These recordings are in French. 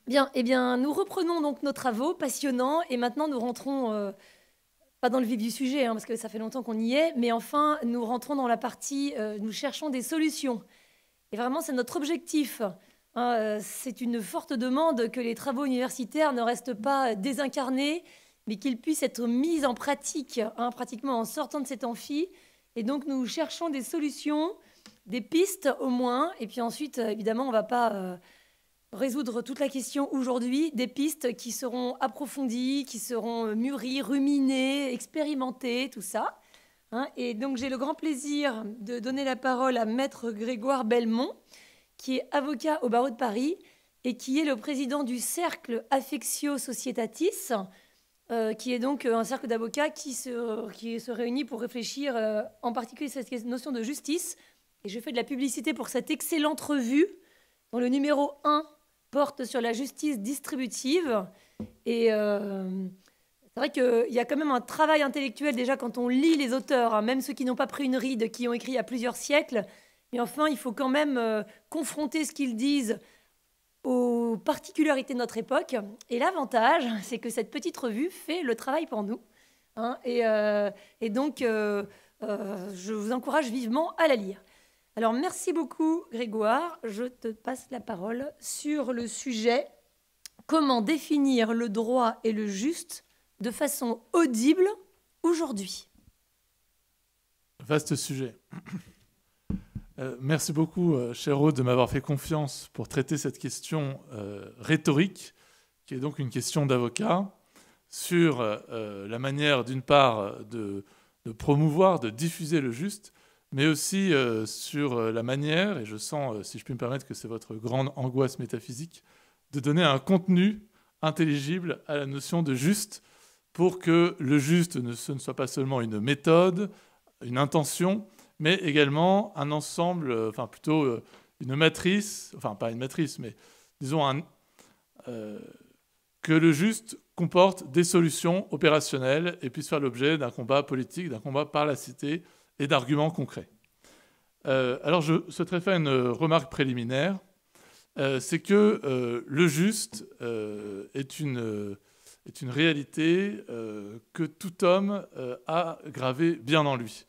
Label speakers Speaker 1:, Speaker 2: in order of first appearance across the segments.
Speaker 1: Bien, eh bien, nous reprenons donc nos travaux passionnants et maintenant nous rentrons, pas dans le vif du sujet, hein, parce que ça fait longtemps qu'on y est, mais enfin, nous rentrons dans la partie, nous cherchons des solutions. Et vraiment, c'est notre objectif, hein. C'est une forte demande que les travaux universitaires ne restent pas désincarnés, mais qu'ils puissent être mis en pratique, hein, pratiquement en sortant de cet amphi. Et donc, nous cherchons des solutions, des pistes au moins. Et puis ensuite, évidemment, on ne va pas résoudre toute la question aujourd'hui, des pistes qui seront approfondies, qui seront mûries, ruminées, expérimentées, tout ça, hein. Et donc j'ai le grand plaisir de donner la parole à Maître Grégoire Belmont, qui est avocat au barreau de Paris et qui est le président du Cercle Affectio Societatis, qui est donc un cercle d'avocats qui se réunit pour réfléchir en particulier sur cette notion de justice. Et je fais de la publicité pour cette excellente revue, dont le numéro 1 porte sur la justice distributive. Et c'est vrai qu'il y a quand même un travail intellectuel déjà quand on lit les auteurs, hein, même ceux qui n'ont pas pris une ride, qui ont écrit il y a plusieurs siècles. Mais enfin, il faut quand même confronter ce qu'ils disent aux particularités de notre époque. Et l'avantage, c'est que cette petite revue fait le travail pour nous, hein. Et donc, je vous encourage vivement à la lire. Alors, merci beaucoup, Grégoire. Je te passe la parole sur le sujet comment définir le droit et le juste de façon audible aujourd'hui.
Speaker 2: Vaste sujet. Merci beaucoup, cher Aude, de m'avoir fait confiance pour traiter cette question rhétorique, qui est donc une question d'avocat, sur la manière, d'une part, de promouvoir, de diffuser le juste, mais aussi sur la manière, et je sens, si je puis me permettre, que c'est votre grande angoisse métaphysique, de donner un contenu intelligible à la notion de juste, pour que le juste ce ne soit pas seulement une méthode, une intention, mais également un ensemble, enfin plutôt une matrice, enfin pas une matrice, mais disons que le juste comporte des solutions opérationnelles et puisse faire l'objet d'un combat politique, d'un combat par la cité et d'arguments concrets. Alors je souhaiterais faire une remarque préliminaire, c'est que le juste est une réalité que tout homme a gravée bien en lui.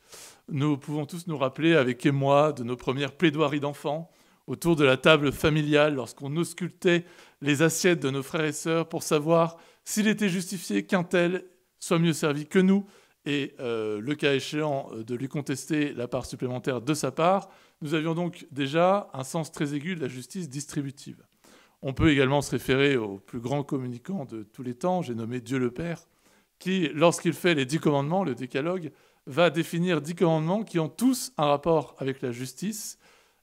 Speaker 2: Nous pouvons tous nous rappeler, avec émoi, de nos premières plaidoiries d'enfants, autour de la table familiale, lorsqu'on auscultait les assiettes de nos frères et sœurs pour savoir s'il était justifié qu'un tel soit mieux servi que nous, et le cas échéant de lui contester la part supplémentaire de sa part. Nous avions donc déjà un sens très aigu de la justice distributive. On peut également se référer au plus grand communicant de tous les temps, j'ai nommé Dieu le Père, qui, lorsqu'il fait les 10 commandements, le décalogue, va définir 10 commandements qui ont tous un rapport avec la justice.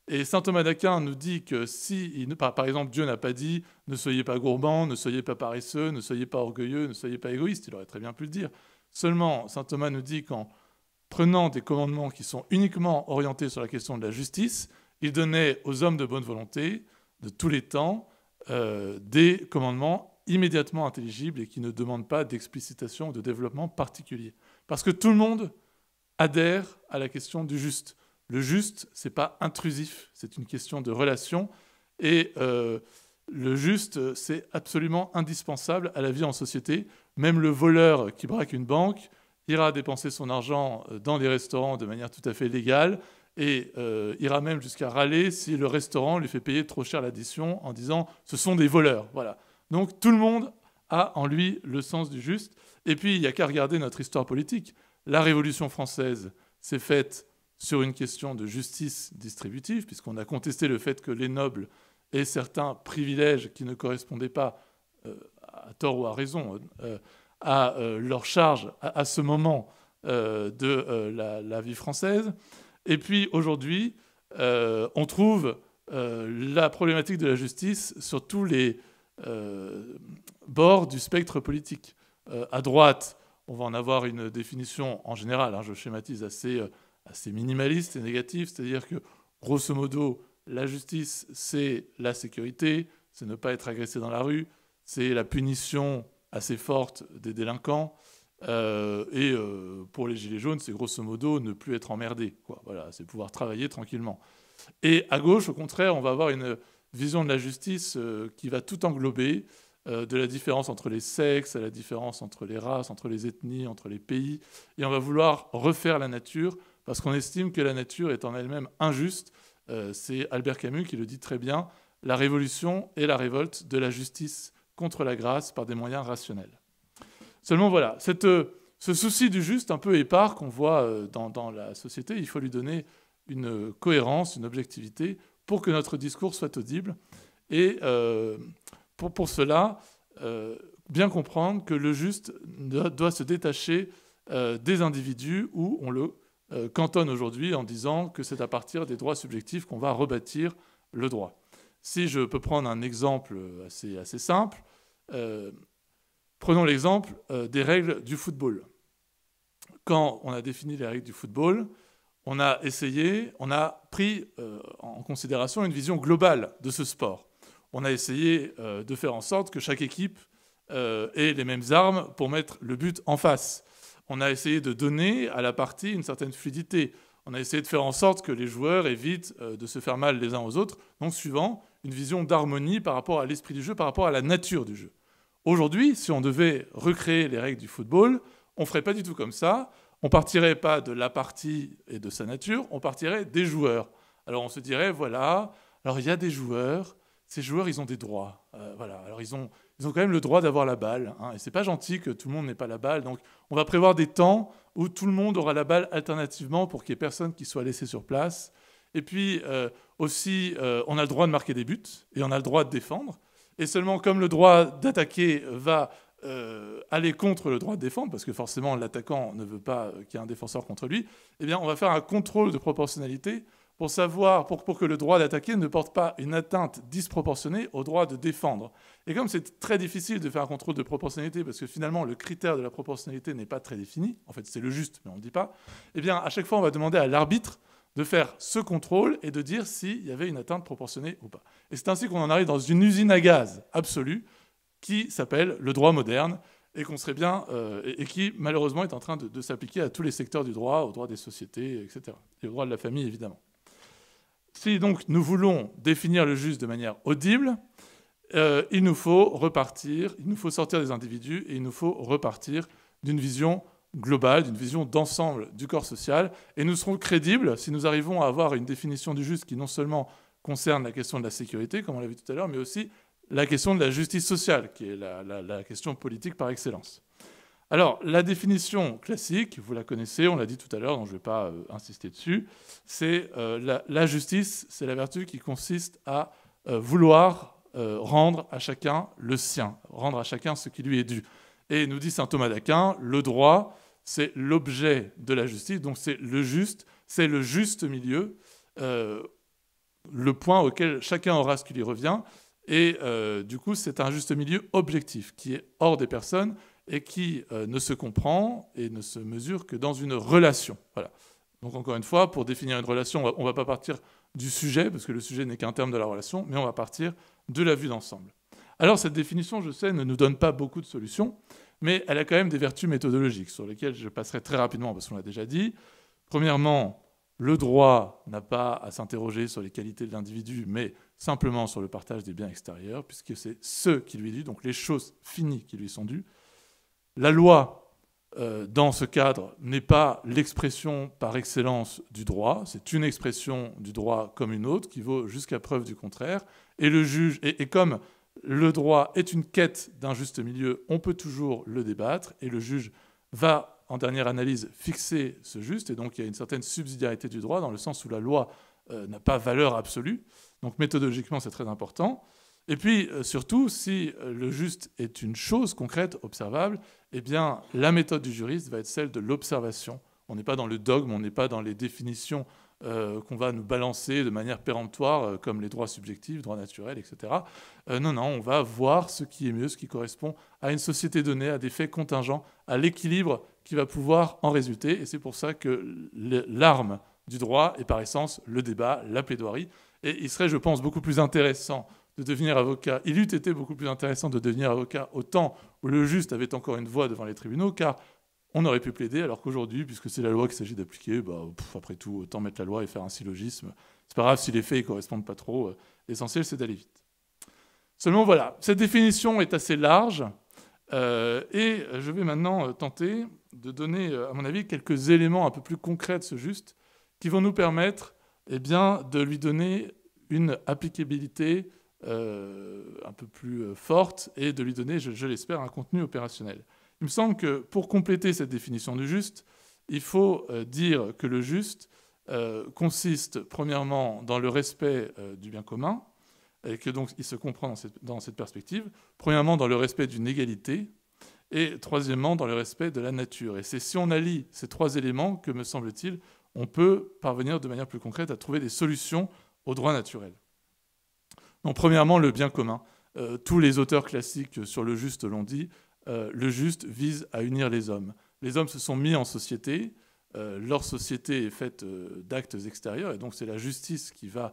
Speaker 2: Et saint Thomas d'Aquin nous dit que si, par exemple, Dieu n'a pas dit « ne soyez pas gourmands, ne soyez pas paresseux, ne soyez pas orgueilleux, ne soyez pas égoïstes », il aurait très bien pu le dire. Seulement, saint Thomas nous dit qu'en prenant des commandements qui sont uniquement orientés sur la question de la justice, il donnait aux hommes de bonne volonté, de tous les temps, des commandements immédiatement intelligibles et qui ne demandent pas d'explicitation ou de développement particulier. Parce que tout le monde adhère à la question du juste. Le juste, ce n'est pas intrusif, c'est une question de relation. Et le juste, c'est absolument indispensable à la vie en société. Même le voleur qui braque une banque ira dépenser son argent dans des restaurants de manière tout à fait légale et ira même jusqu'à râler si le restaurant lui fait payer trop cher l'addition en disant « ce sont des voleurs ». Voilà. Donc tout le monde a en lui le sens du juste. Et puis, il n'y a qu'à regarder notre histoire politique. La Révolution française s'est faite sur une question de justice distributive, puisqu'on a contesté le fait que les nobles aient certains privilèges qui ne correspondaient pas, à tort ou à raison, à leur charge à ce moment de la vie française. Et puis aujourd'hui, on trouve la problématique de la justice sur tous les bords du spectre politique. À droite, on va en avoir une définition en général, hein, je schématise assez minimaliste et négative, c'est-à-dire que, grosso modo, la justice, c'est la sécurité, c'est ne pas être agressé dans la rue, c'est la punition assez forte des délinquants, et pour les gilets jaunes, c'est grosso modo ne plus être emmerdé, quoi. Voilà, c'est pouvoir travailler tranquillement. Et à gauche, au contraire, on va avoir vision de la justice qui va tout englober, de la différence entre les sexes, à la différence entre les races, entre les ethnies, entre les pays. Et on va vouloir refaire la nature parce qu'on estime que la nature est en elle-même injuste. C'est Albert Camus qui le dit très bien, la révolution est la révolte de la justice contre la grâce par des moyens rationnels. Seulement voilà, ce souci du juste un peu épars qu'on voit dans la société, il faut lui donner une cohérence, une objectivité pour que notre discours soit audible. Et pour cela, bien comprendre que le juste doit se détacher des individus où on le cantonne aujourd'hui en disant que c'est à partir des droits subjectifs qu'on va rebâtir le droit. Si je peux prendre un exemple assez simple, prenons l'exemple des règles du football. Quand on a défini les règles du football, on a pris en considération une vision globale de ce sport. On a essayé de faire en sorte que chaque équipe ait les mêmes armes pour mettre le but en face. On a essayé de donner à la partie une certaine fluidité. On a essayé de faire en sorte que les joueurs évitent de se faire mal les uns aux autres, donc suivant une vision d'harmonie par rapport à l'esprit du jeu, par rapport à la nature du jeu. Aujourd'hui, si on devait recréer les règles du football, on ne ferait pas du tout comme ça. On ne partirait pas de la partie et de sa nature, on partirait des joueurs. Alors on se dirait, voilà, alors il y a des joueurs, ces joueurs, ils ont des droits. Voilà, alors ils ont quand même le droit d'avoir la balle. Hein, et c'est pas gentil que tout le monde n'ait pas la balle. Donc on va prévoir des temps où tout le monde aura la balle alternativement pour qu'il n'y ait personne qui soit laissé sur place. Et puis aussi, on a le droit de marquer des buts et on a le droit de défendre. Et seulement comme le droit d'attaquer va aller contre le droit de défendre, parce que forcément l'attaquant ne veut pas qu'il y ait un défenseur contre lui, eh bien on va faire un contrôle de proportionnalité pour savoir, pour que le droit d'attaquer ne porte pas une atteinte disproportionnée au droit de défendre. Et comme c'est très difficile de faire un contrôle de proportionnalité, parce que finalement le critère de la proportionnalité n'est pas très défini, en fait c'est le juste, mais on ne le dit pas, eh bien à chaque fois on va demander à l'arbitre de faire ce contrôle et de dire s'il y avait une atteinte proportionnée ou pas. Et c'est ainsi qu'on en arrive dans une usine à gaz absolue qui s'appelle le droit moderne et qu'on serait bien et qui malheureusement est en train de s'appliquer à tous les secteurs du droit, au droit des sociétés, etc. Et au droit de la famille évidemment. Si donc nous voulons définir le juste de manière audible, il nous faut repartir, il nous faut sortir des individus et il nous faut repartir d'une vision globale, d'une vision d'ensemble du corps social. Et nous serons crédibles si nous arrivons à avoir une définition du juste qui non seulement concerne la question de la sécurité, comme on l'a vu tout à l'heure, mais aussi la question de la justice sociale, qui est la question politique par excellence. Alors, la définition classique, vous la connaissez, on l'a dit tout à l'heure, donc je ne vais pas insister dessus, c'est la justice, c'est la vertu qui consiste à vouloir rendre à chacun le sien, rendre à chacun ce qui lui est dû. Et nous dit saint Thomas d'Aquin, le droit, c'est l'objet de la justice, donc c'est le juste milieu, le point auquel chacun aura ce qui lui revient. Et du coup, c'est un juste milieu objectif qui est hors des personnes et qui ne se comprend et ne se mesure que dans une relation. Voilà. Donc encore une fois, pour définir une relation, on ne va pas partir du sujet, parce que le sujet n'est qu'un terme de la relation, mais on va partir de la vue d'ensemble. Alors cette définition, je sais, ne nous donne pas beaucoup de solutions, mais elle a quand même des vertus méthodologiques sur lesquelles je passerai très rapidement, parce qu'on l'a déjà dit. Premièrement, le droit n'a pas à s'interroger sur les qualités de l'individu, mais simplement sur le partage des biens extérieurs, puisque c'est ce qui lui est dû, donc les choses finies qui lui sont dues. La loi, dans ce cadre, n'est pas l'expression par excellence du droit, c'est une expression du droit comme une autre, qui vaut jusqu'à preuve du contraire, et le juge, et comme le droit est une quête d'un juste milieu, on peut toujours le débattre, et le juge va, en dernière analyse, fixer ce juste, et donc il y a une certaine subsidiarité du droit, dans le sens où la loi n'a pas valeur absolue, donc méthodologiquement c'est très important. Et puis surtout, si le juste est une chose concrète, observable, eh bien la méthode du juriste va être celle de l'observation. On n'est pas dans le dogme, on n'est pas dans les définitions qu'on va nous balancer de manière péremptoire, comme les droits subjectifs, droits naturels, etc. Non, on va voir ce qui est mieux, ce qui correspond à une société donnée, à des faits contingents, à l'équilibre qui va pouvoir en résulter. Et c'est pour ça que l'arme du droit est par essence le débat, la plaidoirie. Et il serait, je pense, beaucoup plus intéressant de devenir avocat. Il eût été beaucoup plus intéressant de devenir avocat au temps où le juste avait encore une voix devant les tribunaux, car on aurait pu plaider, alors qu'aujourd'hui, puisque c'est la loi qu'il s'agit d'appliquer, après tout, autant mettre la loi et faire un syllogisme. C'est pas grave si les faits ne correspondent pas trop. L'essentiel, c'est d'aller vite. Seulement, voilà, cette définition est assez large. Et je vais maintenant tenter de donner, à mon avis, quelques éléments un peu plus concrets de ce juste qui vont nous permettre de lui donner une applicabilité un peu plus forte et de lui donner, je l'espère, un contenu opérationnel. Il me semble que pour compléter cette définition du juste, il faut dire que le juste consiste premièrement dans le respect du bien commun, et que donc il se comprend dans cette perspective, premièrement dans le respect d'une égalité, et troisièmement dans le respect de la nature. Et c'est si on allie ces trois éléments que, me semble-t-il, on peut parvenir de manière plus concrète à trouver des solutions au droit naturel. Donc premièrement, le bien commun. Tous les auteurs classiques sur le juste l'ont dit, le juste vise à unir les hommes. Les hommes se sont mis en société, leur société est faite d'actes extérieurs, et donc c'est la justice qui va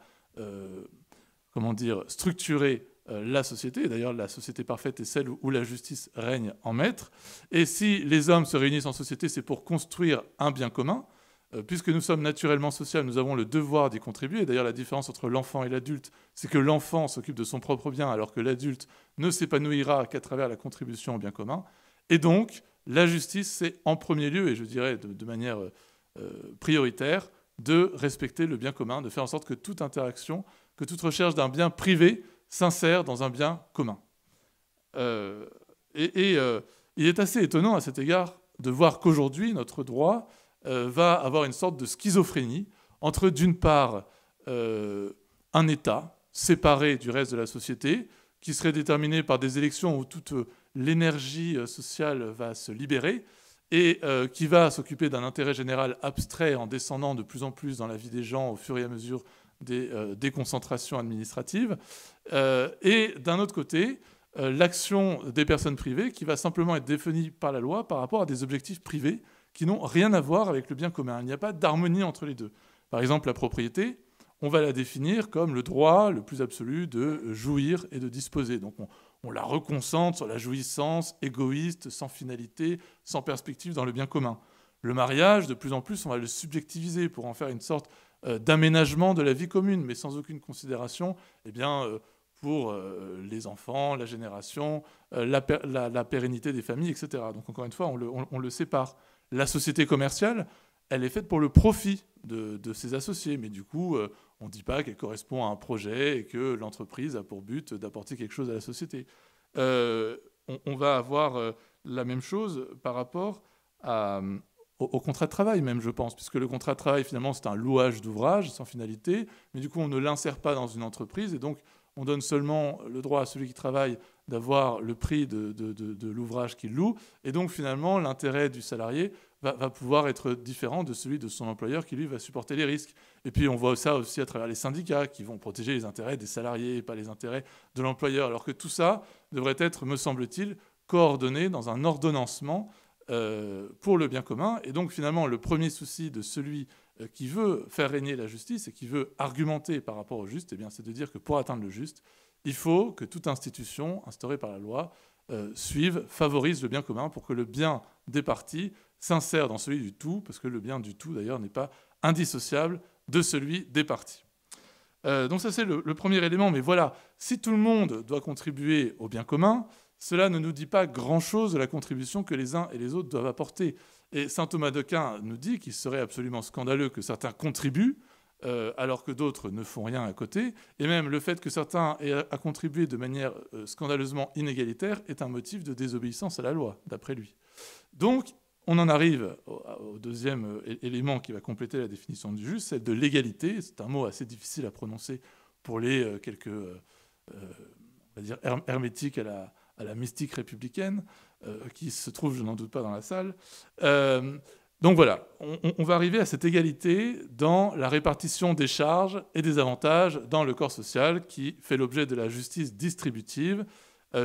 Speaker 2: structurer la société. D'ailleurs, la société parfaite est celle où la justice règne en maître. Et si les hommes se réunissent en société, c'est pour construire un bien commun. Puisque nous sommes naturellement sociaux, nous avons le devoir d'y contribuer. D'ailleurs, la différence entre l'enfant et l'adulte, c'est que l'enfant s'occupe de son propre bien, alors que l'adulte ne s'épanouira qu'à travers la contribution au bien commun. Et donc, la justice, c'est en premier lieu, et je dirais de manière prioritaire, de respecter le bien commun, de faire en sorte que toute interaction, que toute recherche d'un bien privé s'insère dans un bien commun. Il est assez étonnant à cet égard de voir qu'aujourd'hui, notre droit va avoir une sorte de schizophrénie entre, d'une part, un État séparé du reste de la société, qui serait déterminé par des élections où toute l'énergie sociale va se libérer, et qui va s'occuper d'un intérêt général abstrait en descendant de plus en plus dans la vie des gens au fur et à mesure des déconcentrations administratives, et d'un autre côté, l'action des personnes privées qui va simplement être définie par la loi par rapport à des objectifs privés qui n'ont rien à voir avec le bien commun. Il n'y a pas d'harmonie entre les deux. Par exemple, la propriété, on va la définir comme le droit le plus absolu de jouir et de disposer. Donc on la reconcentre sur la jouissance égoïste, sans finalité, sans perspective dans le bien commun. Le mariage, de plus en plus, on va le subjectiviser pour en faire une sorte d'aménagement de la vie commune, mais sans aucune considération pour les enfants, la génération, la pérennité des familles, etc. Donc encore une fois, on le sépare. La société commerciale, elle est faite pour le profit de ses associés, mais du coup, on ne dit pas qu'elle correspond à un projet et que l'entreprise a pour but d'apporter quelque chose à la société. On va avoir la même chose par rapport au contrat de travail même, je pense, puisque le contrat de travail, finalement, c'est un louage d'ouvrage sans finalité, mais du coup, on ne l'insère pas dans une entreprise, et donc on donne seulement le droit à celui qui travaille d'avoir le prix de l'ouvrage qu'il loue, et donc finalement, l'intérêt du salarié va pouvoir être différent de celui de son employeur qui, lui, va supporter les risques. Et puis on voit ça aussi à travers les syndicats qui vont protéger les intérêts des salariés et pas les intérêts de l'employeur, alors que tout ça devrait être, me semble-t-il, coordonné dans un ordonnancement pour le bien commun. Et donc finalement, le premier souci de celui qui veut faire régner la justice et qui veut argumenter par rapport au juste, eh bien, c'est de dire que pour atteindre le juste, il faut que toute institution instaurée par la loi favorise le bien commun pour que le bien des parties s'insère dans celui du tout, parce que le bien du tout, d'ailleurs, n'est pas indissociable de celui des parties. Donc ça, c'est le premier élément. Mais voilà, si tout le monde doit contribuer au bien commun, cela ne nous dit pas grand-chose de la contribution que les uns et les autres doivent apporter. Et saint Thomas d'Aquin nous dit qu'il serait absolument scandaleux que certains contribuent, alors que d'autres ne font rien à côté. Et même le fait que certains aient à contribuer de manière scandaleusement inégalitaire est un motif de désobéissance à la loi, d'après lui. Donc, on en arrive au deuxième élément qui va compléter la définition du juste, celle de l'égalité. C'est un mot assez difficile à prononcer pour les quelques, on va dire, hermétiques à la mystique républicaine, qui se trouve, je n'en doute pas, dans la salle. Donc voilà, on va arriver à cette égalité dans la répartition des charges et des avantages dans le corps social qui fait l'objet de la justice distributive.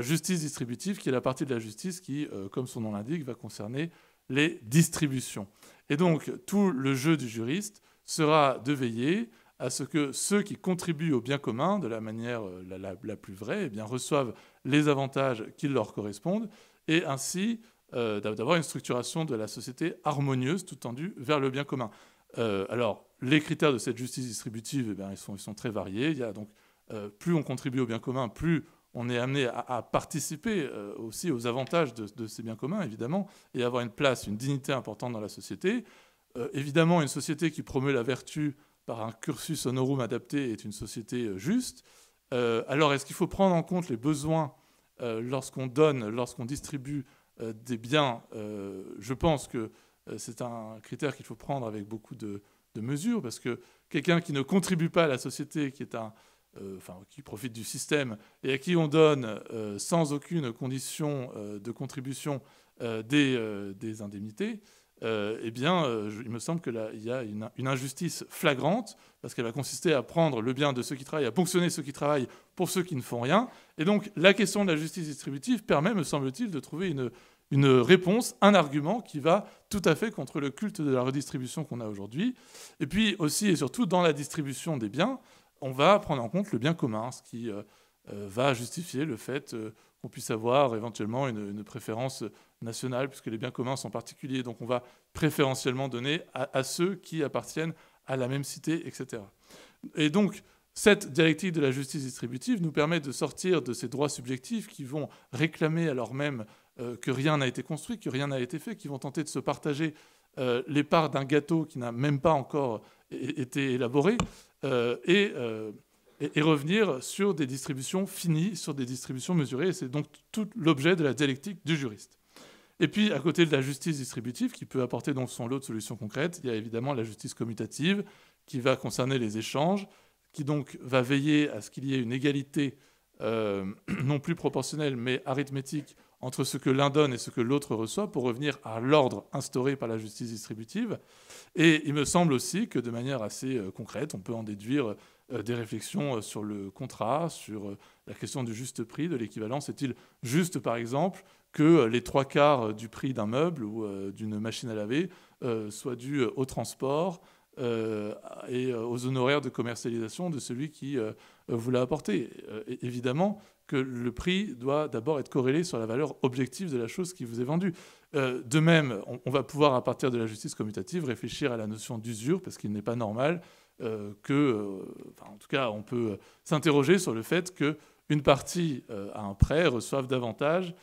Speaker 2: Justice distributive qui est la partie de la justice qui, comme son nom l'indique, va concerner les distributions. Et donc, tout le jeu du juriste sera de veiller à ce que ceux qui contribuent au bien commun de la manière la plus vraie, eh bien, reçoivent les avantages qui leur correspondent et ainsi d'avoir une structuration de la société harmonieuse, tout tendue vers le bien commun. Alors, les critères de cette justice distributive, eh bien, ils sont très variés. Il y a donc, plus on contribue au bien commun, plus on est amené à participer aussi aux avantages de ces biens communs, évidemment, et avoir une place, une dignité importante dans la société. Évidemment, une société qui promeut la vertu par un cursus honorum adapté est une société juste. Alors, est-ce qu'il faut prendre en compte les besoins lorsqu'on donne, lorsqu'on distribue des biens? Je pense que c'est un critère qu'il faut prendre avec beaucoup de mesures, parce que quelqu'un qui ne contribue pas à la société, qui profite du système, et à qui on donne sans aucune condition de contribution des indemnités, il me semble qu'il y a une injustice flagrante, parce qu'elle va consister à prendre le bien de ceux qui travaillent, à ponctionner ceux qui travaillent pour ceux qui ne font rien. Et donc la question de la justice distributive permet, me semble-t-il, de trouver une réponse, un argument qui va tout à fait contre le culte de la redistribution qu'on a aujourd'hui. Et puis aussi et surtout, dans la distribution des biens, on va prendre en compte le bien commun, ce qui va justifier le fait qu'on puisse avoir éventuellement une préférence nationale, puisque les biens communs sont particuliers. Donc on va préférentiellement donner à ceux qui appartiennent à la même cité, etc. Et donc, cette dialectique de la justice distributive nous permet de sortir de ces droits subjectifs qui vont réclamer alors même que rien n'a été construit, que rien n'a été fait, qui vont tenter de se partager les parts d'un gâteau qui n'a même pas encore été élaboré, et revenir sur des distributions finies, sur des distributions mesurées. Et c'est donc tout l'objet de la dialectique du juriste. Et puis, à côté de la justice distributive, qui peut apporter donc son lot de solutions concrètes, il y a évidemment la justice commutative, qui va concerner les échanges, qui donc va veiller à ce qu'il y ait une égalité non plus proportionnelle, mais arithmétique, entre ce que l'un donne et ce que l'autre reçoit, pour revenir à l'ordre instauré par la justice distributive. Et il me semble aussi que de manière assez concrète, on peut en déduire des réflexions sur le contrat, sur la question du juste prix, de l'équivalence. Est-il juste, par exemple, que les 3/4 du prix d'un meuble ou d'une machine à laver soient dus au transport et aux honoraires de commercialisation de celui qui vous l'a apporté? Évidemment que le prix doit d'abord être corrélé sur la valeur objective de la chose qui vous est vendue. De même, on va pouvoir, à partir de la justice commutative, réfléchir à la notion d'usure, parce qu'il n'est pas normal en tout cas, on peut s'interroger sur le fait qu'une partie à un prêt reçoive davantage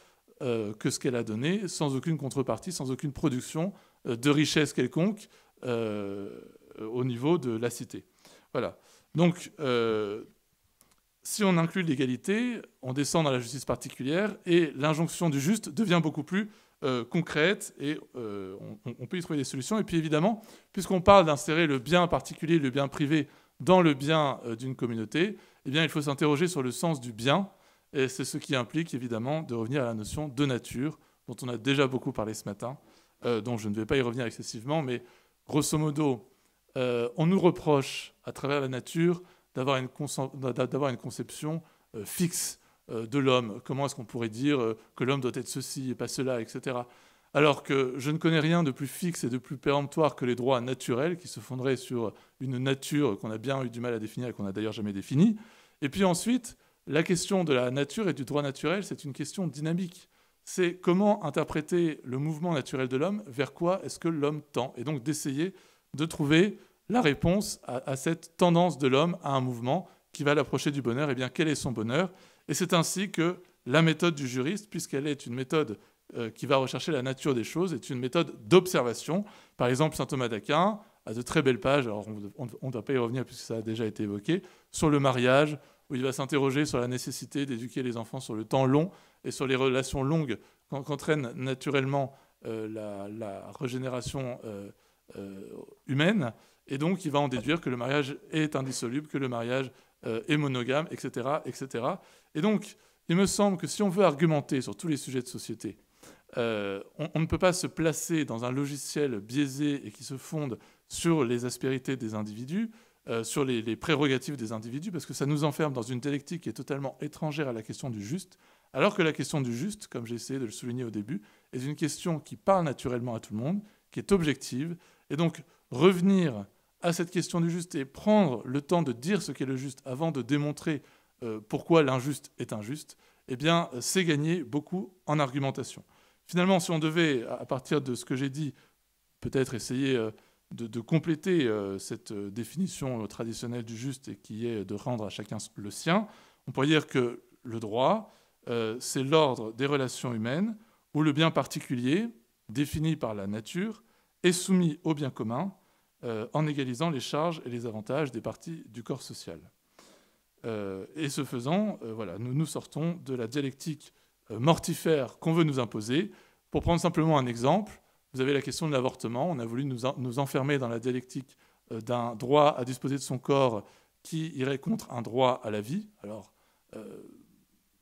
Speaker 2: que ce qu'elle a donné, sans aucune contrepartie, sans aucune production de richesse quelconque au niveau de la cité. Voilà. Donc, si on inclut l'égalité, on descend dans la justice particulière et l'injonction du juste devient beaucoup plus concrète et on peut y trouver des solutions. Et puis évidemment, puisqu'on parle d'insérer le bien particulier, le bien privé dans le bien d'une communauté, eh bien, il faut s'interroger sur le sens du bien. Et c'est ce qui implique évidemment de revenir à la notion de nature, dont on a déjà beaucoup parlé ce matin, dont je ne vais pas y revenir excessivement, mais grosso modo, on nous reproche à travers la nature d'avoir une conception fixe de l'homme. Comment est-ce qu'on pourrait dire que l'homme doit être ceci et pas cela, etc. Alors que je ne connais rien de plus fixe et de plus péremptoire que les droits naturels, qui se fonderaient sur une nature qu'on a bien eu du mal à définir et qu'on n'a d'ailleurs jamais définie. Et puis ensuite, la question de la nature et du droit naturel, c'est une question dynamique. C'est comment interpréter le mouvement naturel de l'homme, vers quoi est-ce que l'homme tend, et donc d'essayer de trouver la réponse à cette tendance de l'homme à un mouvement qui va l'approcher du bonheur. Eh bien, quel est son bonheur? Et c'est ainsi que la méthode du juriste, puisqu'elle est une méthode qui va rechercher la nature des choses, est une méthode d'observation. Par exemple, saint Thomas d'Aquin a de très belles pages, alors on ne va pas y revenir puisque ça a déjà été évoqué, sur le mariage, où il va s'interroger sur la nécessité d'éduquer les enfants sur le temps long et sur les relations longues qu'entraîne naturellement la régénération humaine. Et donc, il va en déduire que le mariage est indissoluble, que le mariage est monogame, etc., etc. Et donc, il me semble que si on veut argumenter sur tous les sujets de société, on ne peut pas se placer dans un logiciel biaisé et qui se fonde sur les aspérités des individus, sur les prérogatives des individus, parce que ça nous enferme dans une dialectique qui est totalement étrangère à la question du juste, alors que la question du juste, comme j'ai essayé de le souligner au début, est une question qui parle naturellement à tout le monde, qui est objective. Et donc, revenir à cette question du juste et prendre le temps de dire ce qu'est le juste avant de démontrer pourquoi l'injuste est injuste, eh bien, c'est gagner beaucoup en argumentation. Finalement, si on devait, à partir de ce que j'ai dit, peut-être essayer de compléter cette définition traditionnelle du juste et qui est de rendre à chacun le sien, on pourrait dire que le droit, c'est l'ordre des relations humaines où le bien particulier, défini par la nature, est soumis au bien commun en égalisant les charges et les avantages des parties du corps social. Et ce faisant, voilà, nous sortons de la dialectique mortifère qu'on veut nous imposer. Pour prendre simplement un exemple, vous avez la question de l'avortement. On a voulu nous enfermer dans la dialectique d'un droit à disposer de son corps qui irait contre un droit à la vie. Alors,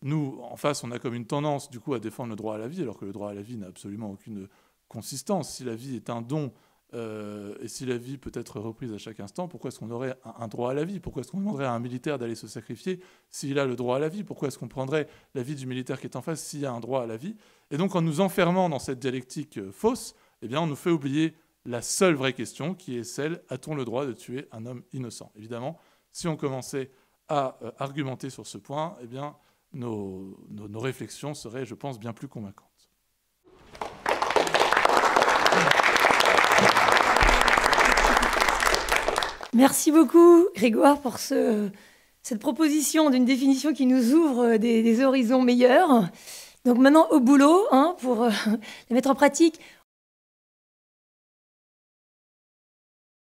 Speaker 2: nous, en face, on a comme une tendance, du coup, à défendre le droit à la vie, alors que le droit à la vie n'a absolument aucune consistance. Si la vie est un don, et si la vie peut être reprise à chaque instant, pourquoi est-ce qu'on aurait un droit à la vie? Pourquoi est-ce qu'on demanderait à un militaire d'aller se sacrifier s'il a le droit à la vie? Pourquoi est-ce qu'on prendrait la vie du militaire qui est en face s'il y a un droit à la vie? Et donc, en nous enfermant dans cette dialectique fausse, eh bien, on nous fait oublier la seule vraie question, qui est celle: a-t-on le droit de tuer un homme innocent? Évidemment, si on commençait à argumenter sur ce point, eh bien, nos réflexions seraient, je pense, bien plus convaincantes.
Speaker 1: Merci beaucoup, Grégoire, pour cette proposition d'une définition qui nous ouvre des horizons meilleurs. Donc maintenant, au boulot, pour les mettre en pratique.